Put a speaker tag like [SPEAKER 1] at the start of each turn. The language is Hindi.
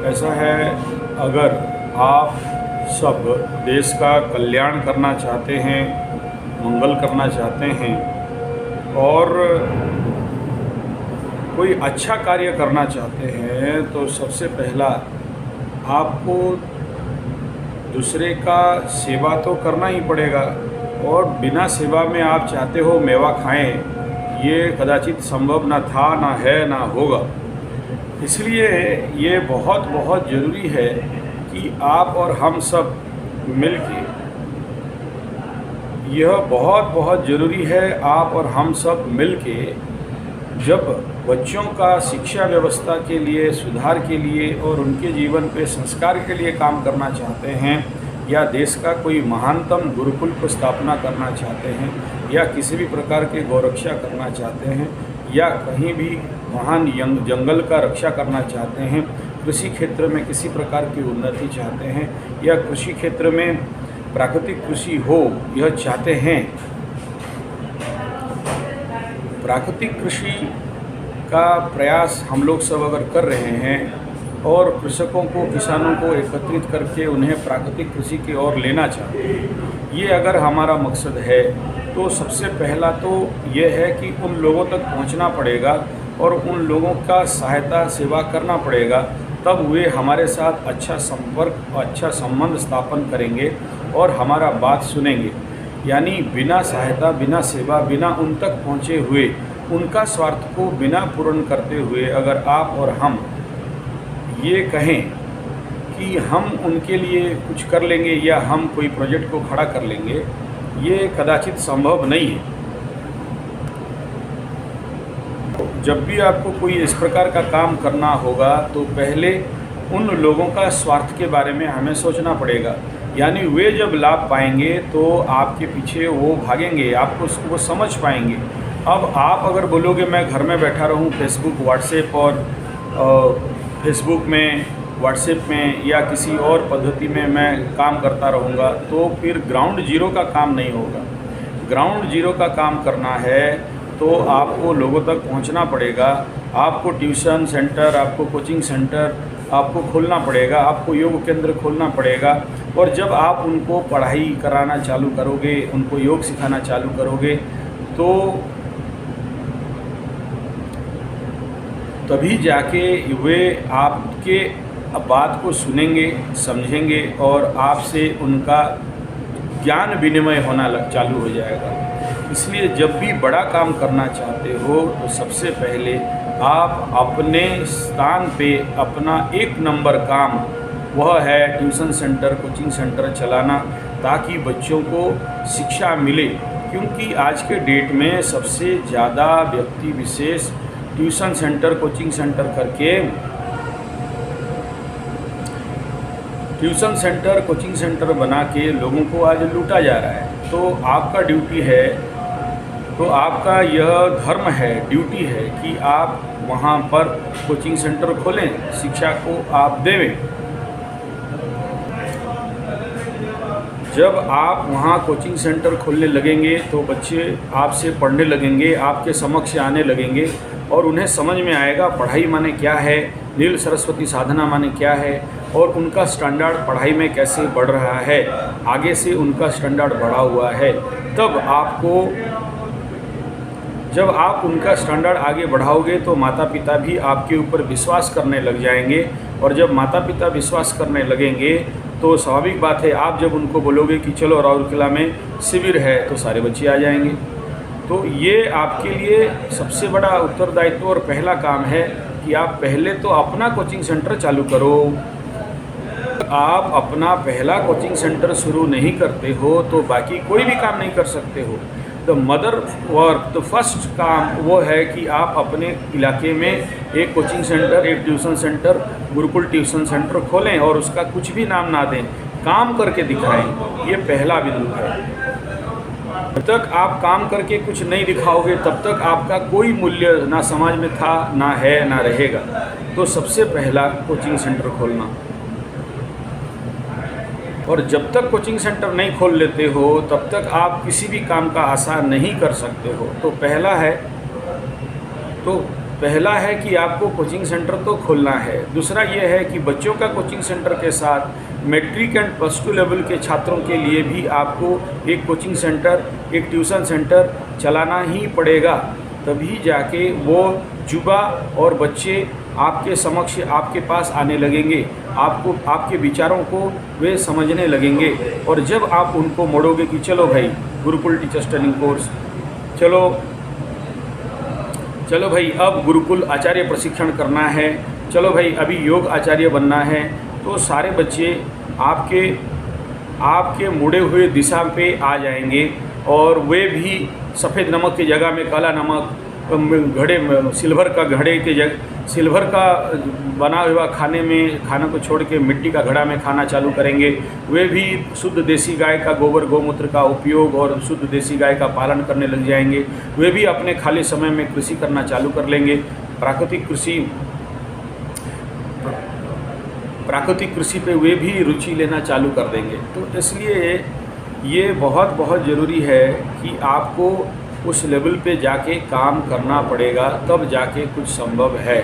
[SPEAKER 1] ऐसा है, अगर आप सब देश का कल्याण करना चाहते हैं, मंगल करना चाहते हैं और कोई अच्छा कार्य करना चाहते हैं, तो सबसे पहला आपको दूसरे का सेवा तो करना ही पड़ेगा। और बिना सेवा में आप चाहते हो मेवा खाएं, ये कदाचित संभव ना था, ना है, ना होगा। इसलिए ये बहुत बहुत ज़रूरी है कि आप और हम सब मिलके, यह बहुत बहुत ज़रूरी है आप और हम सब मिलके जब बच्चों का शिक्षा व्यवस्था के लिए, सुधार के लिए और उनके जीवन पे संस्कार के लिए काम करना चाहते हैं, या देश का कोई महानतम गुरुकुल को स्थापना करना चाहते हैं, या किसी भी प्रकार के गौरक्षा करना चाहते हैं, या कहीं भी महान जंगल का रक्षा करना चाहते हैं, कृषि क्षेत्र में किसी प्रकार की उन्नति चाहते हैं, या कृषि क्षेत्र में प्राकृतिक कृषि हो यह चाहते हैं, प्राकृतिक कृषि का प्रयास हम लोग सब अगर कर रहे हैं और कृषकों को, किसानों को एकत्रित करके उन्हें प्राकृतिक कृषि की ओर लेना चाहते हैं, ये अगर हमारा मकसद है, तो सबसे पहला तो ये है कि उन लोगों तक पहुंचना पड़ेगा और उन लोगों का सहायता सेवा करना पड़ेगा। तब वे हमारे साथ अच्छा संपर्क और अच्छा संबंध स्थापन करेंगे और हमारा बात सुनेंगे। यानी बिना सहायता, बिना सेवा, बिना उन तक पहुँचे हुए, उनका स्वार्थ को बिना पूर्ण करते हुए अगर आप और हम ये कहें कि हम उनके लिए कुछ कर लेंगे या हम कोई प्रोजेक्ट को खड़ा कर लेंगे, ये कदाचित संभव नहीं है। जब भी आपको कोई इस प्रकार का काम करना होगा तो पहले उन लोगों का स्वार्थ के बारे में हमें सोचना पड़ेगा। यानी वे जब लाभ पाएंगे तो आपके पीछे वो भागेंगे, आपको वो समझ पाएंगे। अब आप अगर बोलोगे मैं घर में बैठा रहूं, फेसबुक, व्हाट्सएप और फेसबुक में, व्हाट्सएप में या किसी और पद्धति में मैं काम करता रहूँगा, तो फिर ग्राउंड जीरो का काम नहीं होगा। ग्राउंड जीरो का काम करना है तो आपको लोगों तक पहुंचना पड़ेगा। आपको ट्यूशन सेंटर, आपको कोचिंग सेंटर आपको खोलना पड़ेगा, आपको योग केंद्र खोलना पड़ेगा। और जब आप उनको पढ़ाई कराना चालू करोगे, उनको योग सिखाना चालू करोगे, तो तभी जाके वे आपके बात को सुनेंगे, समझेंगे और आपसे उनका ज्ञान विनिमय होना चालू हो जाएगा। इसलिए जब भी बड़ा काम करना चाहते हो तो सबसे पहले आप अपने स्थान पे अपना एक नंबर काम वह है ट्यूशन सेंटर, कोचिंग सेंटर चलाना, ताकि बच्चों को शिक्षा मिले। क्योंकि आज के डेट में सबसे ज़्यादा व्यक्ति विशेष ट्यूशन सेंटर, कोचिंग सेंटर करके, ट्यूशन सेंटर, कोचिंग सेंटर बना के लोगों को आज लूटा जा रहा है। तो आपका ड्यूटी है, तो आपका यह धर्म है, ड्यूटी है कि आप वहाँ पर कोचिंग सेंटर खोलें, शिक्षा को आप देवें। जब आप वहाँ कोचिंग सेंटर खोलने लगेंगे तो बच्चे आपसे पढ़ने लगेंगे, आपके समक्ष आने लगेंगे और उन्हें समझ में आएगा पढ़ाई माने क्या है, नील सरस्वती साधना माने क्या है, और उनका स्टैंडर्ड पढ़ाई में कैसे बढ़ रहा है, आगे से उनका स्टैंडर्ड बढ़ा हुआ है। तब आपको, जब आप उनका स्टैंडर्ड आगे बढ़ाओगे तो माता पिता भी आपके ऊपर विश्वास करने लग जाएंगे। और जब माता पिता विश्वास करने लगेंगे तो स्वाभाविक बात है, आप जब उनको बोलोगे कि चलो राउरकेला में शिविर है, तो सारे बच्चे आ जाएंगे। तो ये आपके लिए सबसे बड़ा उत्तरदायित्व और पहला काम है कि आप पहले तो अपना कोचिंग सेंटर चालू करो। आप अपना पहला कोचिंग सेंटर शुरू नहीं करते हो तो बाकी कोई भी काम नहीं कर सकते हो। The mother work, the first काम वो है कि आप अपने इलाके में एक कोचिंग सेंटर, एक tuition centre, Gurukul tuition centre खोलें और उसका कुछ भी नाम ना दें, काम करके दिखाएं। ये पहला बिंदु है। जब तक आप काम करके कुछ नहीं दिखाओगे तब तक आपका कोई मूल्य ना समाज में था, ना है, ना रहेगा। तो सबसे पहला कोचिंग सेंटर खोलना। और जब तक कोचिंग सेंटर नहीं खोल लेते हो तब तक आप किसी भी काम का आशा नहीं कर सकते हो। तो पहला है कि आपको कोचिंग सेंटर तो खोलना है, दूसरा ये है कि बच्चों का कोचिंग सेंटर के साथ matric and plus two level के छात्रों के लिए भी आपको एक कोचिंग सेंटर, एक ट्यूशन सेंटर चलाना ही पड़ेगा। तभी जाके वो युवा और बच्चे आपके समक्ष, आपके पास आने लगेंगे, आपको, आपके विचारों को वे समझने लगेंगे। और जब आप उनको मोड़ोगे कि चलो भाई गुरुकुल टीचर्स ट्रेनिंग कोर्स, चलो भाई अब गुरुकुल आचार्य प्रशिक्षण करना है, चलो भाई अभी योग आचार्य बनना है, तो सारे बच्चे आपके मुड़े हुए दिशा पे आ जाएंगे। और वे भी सफ़ेद नमक की जगह में काला नमक, घड़े सिल्वर का घड़े के जगह सिल्वर का बना हुआ खाना को छोड़ के मिट्टी का घड़ा में खाना चालू करेंगे। वे भी शुद्ध देसी गाय का गोबर गौमूत्र का उपयोग और शुद्ध देसी गाय का पालन करने लग जाएंगे। वे भी अपने खाली समय में कृषि करना चालू कर लेंगे। प्राकृतिक कृषि पे वे भी रुचि लेना चालू कर देंगे। तो इसलिए ये बहुत ज़रूरी है कि आपको उस लेवल पे जाके काम करना पड़ेगा, तब जाके कुछ संभव है।